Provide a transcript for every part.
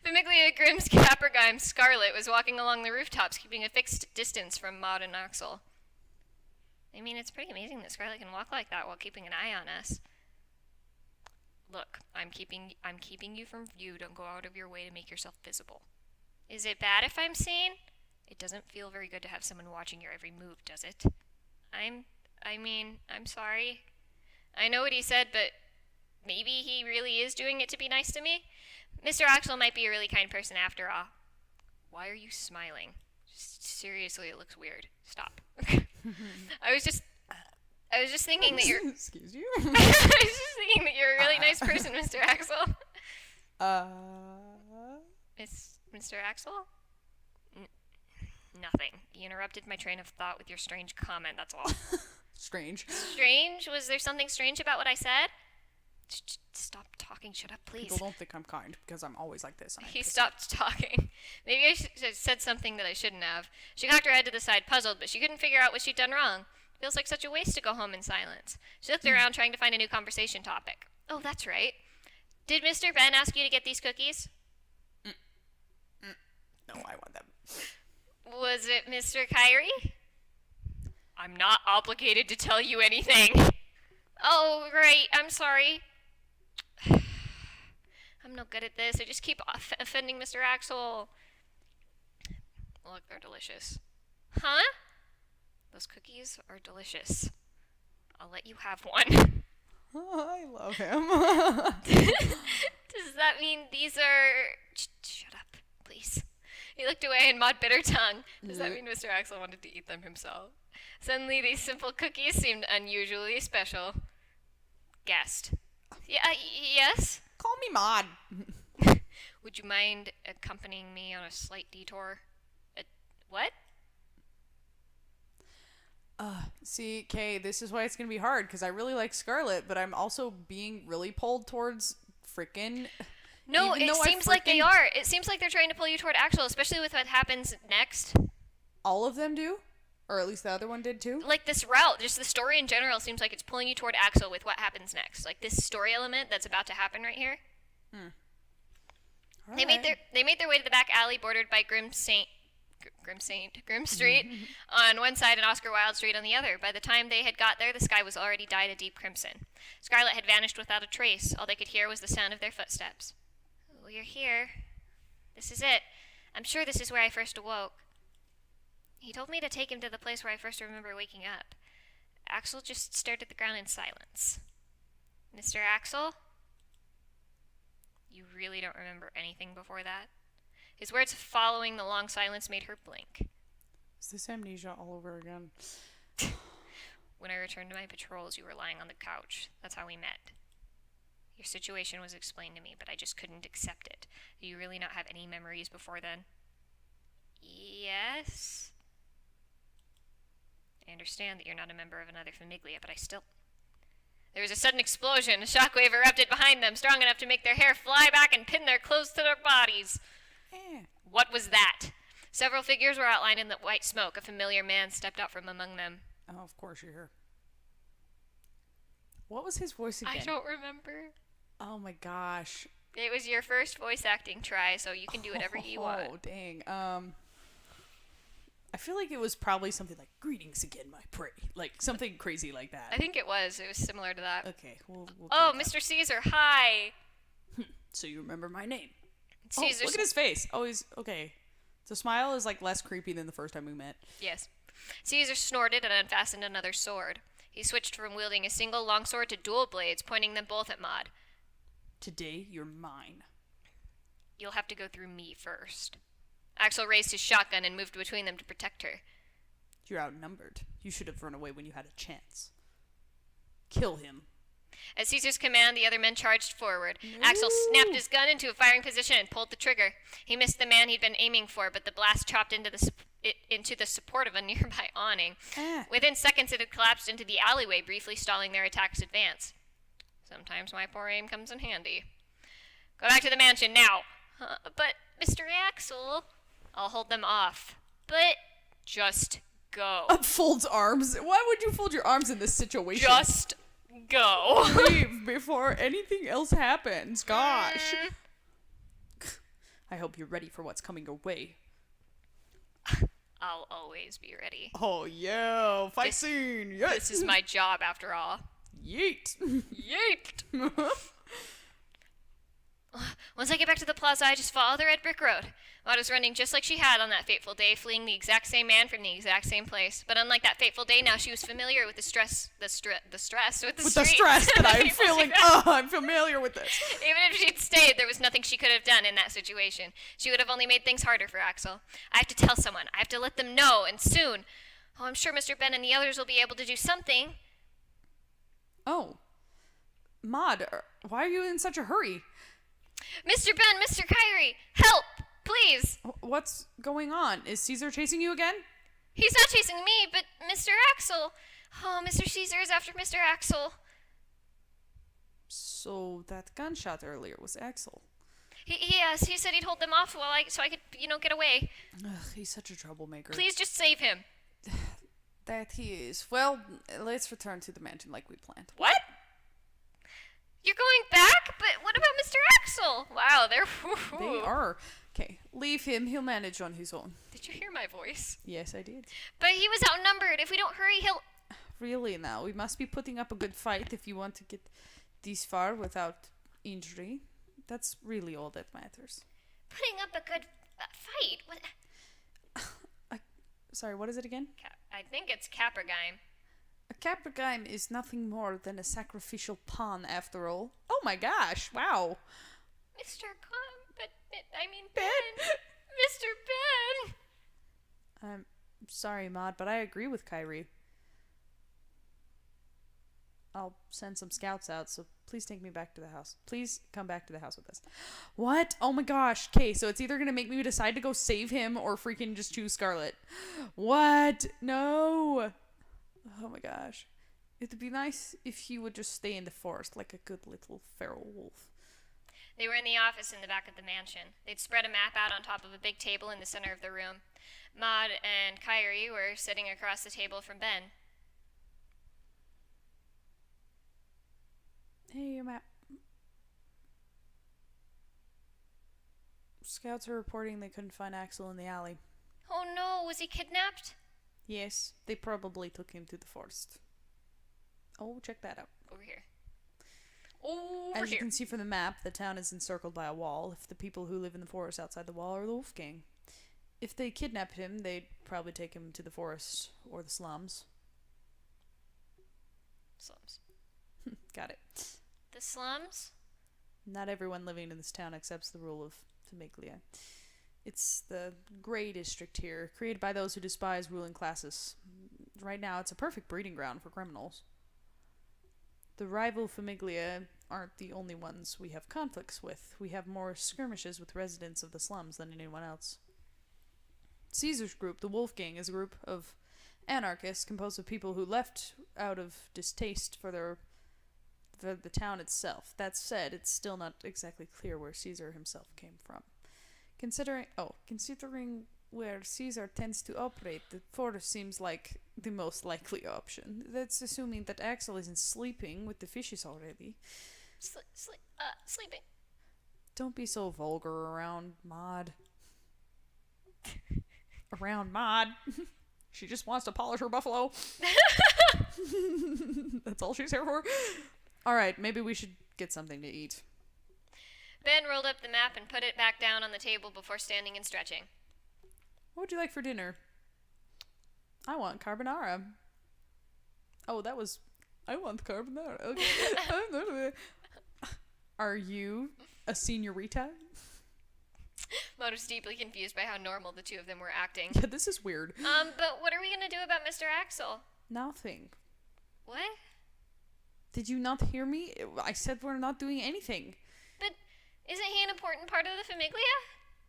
Famiglia Grimm's Caprigime Scarlet was walking along the rooftops, keeping a fixed distance from Maud and Axel. I mean, it's pretty amazing that Scarlet can walk like that while keeping an eye on us. Look, I'm keeping you from view. Don't go out of your way to make yourself visible. Is it bad if I'm seen? It doesn't feel very good to have someone watching your every move, does it? I'm sorry. I know what he said, but maybe he really is doing it to be nice to me? Mr. Axel might be a really kind person after all. Why are you smiling? Seriously, it looks weird. Stop. I was just thinking that you're... Excuse you? I was just thinking that you're a really nice person, Mr. Axel. Mr. Axel? Nothing. You interrupted my train of thought with your strange comment, that's all. Strange. Strange? Was there something strange about what I said? Stop talking. Shut up, please. People don't think I'm kind because I'm always like this. He stopped talking. Maybe I said something that I shouldn't have. She cocked her head to the side, puzzled, but she couldn't figure out what she'd done wrong. Feels like such a waste to go home in silence. She looked around, trying to find a new conversation topic. Oh, that's right. Did Mr. Ben ask you to get these cookies? No, I want them. Was it Mr. Kyrie? I'm not obligated to tell you anything. Oh, right. I'm sorry. I'm no good at this. I just keep offending Mr. Axel. Look, they're delicious. Huh? Those cookies are delicious. I'll let you have one. Oh, I love him. Does that mean these are... Shut up, please. He looked away and Maud bit her tongue. Does that mean Mr. Axel wanted to eat them himself? Suddenly, these simple cookies seemed unusually special. Guessed. Yeah, yes? Call me Maud. Would you mind accompanying me on a slight detour? What? See, Kay, this is why it's gonna be hard, because I really like Scarlet, but I'm also being really pulled towards frickin'... No, it seems like they are. It seems like they're trying to pull you toward Axel, especially with what happens next. All of them do? Or at least the other one did too? Like this route, just the story in general seems like it's pulling you toward Axel with what happens next. Like this story element that's about to happen right here. All They made their way to the back alley bordered by Grim Street on one side and Oscar Wilde Street on the other. By the time they had got there, the sky was already dyed a deep crimson. Scarlet had vanished without a trace. All they could hear was the sound of their footsteps. Oh, you're here. This is it. I'm sure this is where I first awoke. He told me to take him to the place where I first remember waking up. Axel just stared at the ground in silence. Mr. Axel? You really don't remember anything before that? His words following the long silence made her blink. Is this amnesia all over again? When I returned to my patrols, you were lying on the couch. That's how we met. Your situation was explained to me, but I just couldn't accept it. Do you really not have any memories before then? Yes? I understand that you're not a member of another famiglia, but I still... There was a sudden explosion. A shockwave erupted behind them, strong enough to make their hair fly back and pin their clothes to their bodies. What was that? Several figures were outlined in the white smoke. A familiar man stepped out from among them. Oh, of course you're here. What was his voice again? I don't remember. Oh my gosh. It was your first voice acting try, so you can do whatever you want. Oh, dang. I feel like it was probably something like, "Greetings again, my prey." Like, something crazy like that. I think it was. It was similar to that. Okay, we'll Oh, Mr. Caesar, hi. So you remember my name. Caesar. Oh, look at his face. Oh, he's... Okay. The smile is, like, less creepy than the first time we met. Yes. Caesar snorted and unfastened another sword. He switched from wielding a single longsword to dual blades, pointing them both at Maud. Today, you're mine. You'll have to go through me first. Axel raised his shotgun and moved between them to protect her. You're outnumbered. You should have run away when you had a chance. Kill him. At Caesar's command, the other men charged forward. Axel snapped his gun into a firing position and pulled the trigger. He missed the man he'd been aiming for, but the blast chopped into the support of a nearby awning. Within seconds, it had collapsed into the alleyway, briefly stalling their attack's advance. Sometimes my poor aim comes in handy. Go back to the mansion now. But, Mr. Axel... I'll hold them off. But just go. Folds arms. Why would you fold your arms in this situation? Just go. Leave before anything else happens. Gosh. I hope you're ready for what's coming your way. I'll always be ready. Oh, yeah. Fight This- scene. Yes. This is my job, after all. Yeet. Yeet! Once I get back to the plaza, I just follow the red brick road. Maud was running just like she had on that fateful day, fleeing the exact same man from the exact same place. But unlike that fateful day, now she was familiar with the stress with the streets. That I'm feeling. Oh, I'm familiar with this. Even if she'd stayed, there was nothing she could have done in that situation. She would have only made things harder for Axel. I have to tell someone. I have to let them know, and soon. Oh, I'm sure Mr. Ben and the others will be able to do something. Oh. Maud, why are you in such a hurry? Mr. Ben, Mr. Kyrie, help! Please! What's going on? Is Caesar chasing you again? He's not chasing me, but Mr. Axel. Oh, Mr. Caesar is after Mr. Axel. So that gunshot earlier was Axel. Yes, he said he'd hold them off so I could, get away. Ugh, he's such a troublemaker. Please just save him. That he is. Well, let's return to the mansion like we planned. What? You're going back? But what about Mr. Axel? Wow, They are. Okay, leave him. He'll manage on his own. Did you hear my voice? Yes, I did. But he was outnumbered. If we don't hurry, he'll... Really now, we must be putting up a good fight if you want to get this far without injury. That's really all that matters. Putting up a good fight? What? Sorry, what is it again? I think it's Capergime. A Capergime is nothing more than a sacrificial pawn, after all. Oh my gosh, wow. Mr. Ben. Mr. Ben. I'm sorry, Maud, but I agree with Kyrie. I'll send some scouts out, so please take me back to the house. Please come back to the house with us. What? Oh my gosh. Okay, so it's either gonna make me decide to go save him or freaking just choose Scarlet. What? No. Oh my gosh. It'd be nice if he would just stay in the forest like a good little feral wolf. They were in the office in the back of the mansion. They'd spread a map out on top of a big table in the center of the room. Maud and Kyrie were sitting across the table from Ben. Hey, your map. Scouts are reporting they couldn't find Axel in the alley. Oh no, was he kidnapped? Yes, they probably took him to the forest. Oh, check that out. Over here. As you can see from the map, the town is encircled by a wall. If the people who live in the forest outside the wall are the Wolf Gang. If they kidnapped him, they'd probably take him to the forest or the slums. Slums. Got it. The slums? Not everyone living in this town accepts the rule of Famiglia. It's the Grey District here, created by those who despise ruling classes. Right now, it's a perfect breeding ground for criminals. The rival Famiglia aren't the only ones we have conflicts with. We have more skirmishes with residents of the slums than anyone else. Caesar's group, the Wolf Gang, is a group of anarchists composed of people who left out of distaste for the town itself. That said, it's still not exactly clear where Caesar himself came from. Considering where Caesar tends to operate, the forest seems like the most likely option. That's assuming that Axel isn't sleeping with the fishes already. Sleeping. Don't be so vulgar around Maud. Around Maud. She just wants to polish her buffalo. That's all she's here for. Alright, maybe we should get something to eat. Ben rolled up the map and put it back down on the table before standing and stretching. What would you like for dinner? I want carbonara. Oh, I want carbonara. Okay. Are you a señorita? Maud was deeply confused by how normal the two of them were acting. Yeah, this is weird. But what are we gonna do about Mr. Axel? Nothing. What? Did you not hear me? I said we're not doing anything. But isn't he an important part of the Famiglia?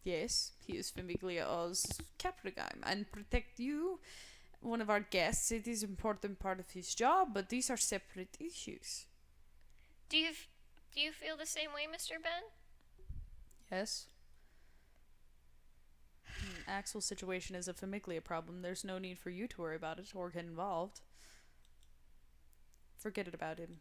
Yes, he is Famiglia Oz Caprigime and protect you, one of our guests. It is an important part of his job, but these are separate issues. Do you feel the same way, Mr. Ben? Yes. Axel's situation is a Famiglia problem. There's no need for you to worry about it or get involved. Forget it about him.